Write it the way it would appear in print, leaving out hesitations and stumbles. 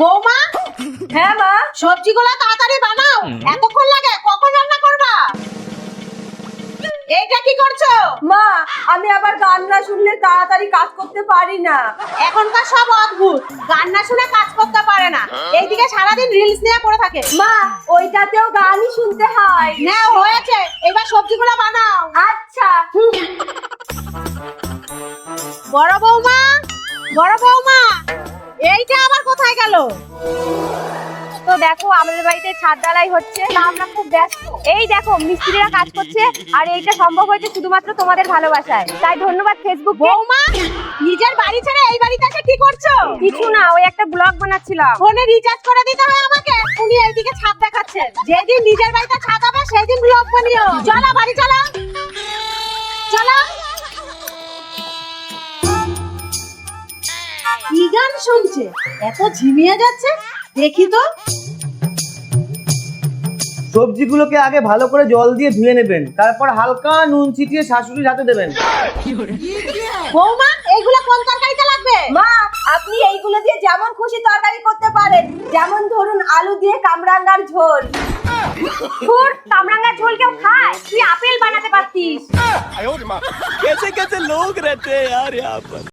বৌমা, হ্যাঁ মা। সবজিগুলো তাড়াতাড়ি বানাও। এতক্ষণ লাগে? কখন রান্না করবা? এইটা কি করছো? মা, আমি আবার গান না শুনলে তাড়াতাড়ি কাজ করতে পারি না। এখনকার সব অদ্ভুত, গান না শুনে কাজ করতে পারে না। এইদিকে সারাদিন রিলস নিয়ে পড়ে থাকে। মা, ওইটাতেও গানই শুনতে হয়। নাও হয়েছে, এবার সবজিগুলো বানাও। আচ্ছা। বড় বৌমা, বড় বৌমা, এইটা আবার কোথায় গেল? তো দেখো আমাদের বাড়িতে ছাদ ঢালাই হচ্ছে, তা আমরা খুব ব্যস্ত। এই দেখো মিস্ত্রিরা কাজ করছে, আর এইটা সম্ভব হয়েছে শুধুমাত্র তোমাদের ভালোবাসায়। তাই ধন্যবাদ ফেসবুক। বৌমা, নিজের বাড়ি ছেড়ে এই বাড়িতে এসে কি করছো? কিছু না, ওই একটা ব্লগ বানাচ্ছিলাম। ফোনে রিচার্জ করে দিতে হয় আমাকে। উনি এইদিকে ছাদ দেখাচ্ছেন। যেদিন নিজের বাড়িতে ছাদ হবে সেদিন ব্লগ বানিও। চলো বাড়ি চলো, চলো। কি গান শুনছে? এত ঝিমিয়ে যাচ্ছে, দেখি তো। সবজিগুলোকে আগে ভালো করে জল দিয়ে ধুয়ে নেবেন, তারপর হালকা নুন ছিটিয়ে শাশুড়ির হাতে দেবেন। বৌমা, এইগুলো কোন তরকারিতে লাগবে? মা, আপনি এইগুলো দিয়ে যেমন খুশি তরকারি করতে পারেন, যেমন ধরুন আলু দিয়ে কামরাঙ্গার ঝোল। ধুর, কামরাঙ্গার ঝোল কেউ খায়? তুই আপেল বানাতে পারতিস। कैसे कैसे लोग रहते हैं यार यहाँ पर।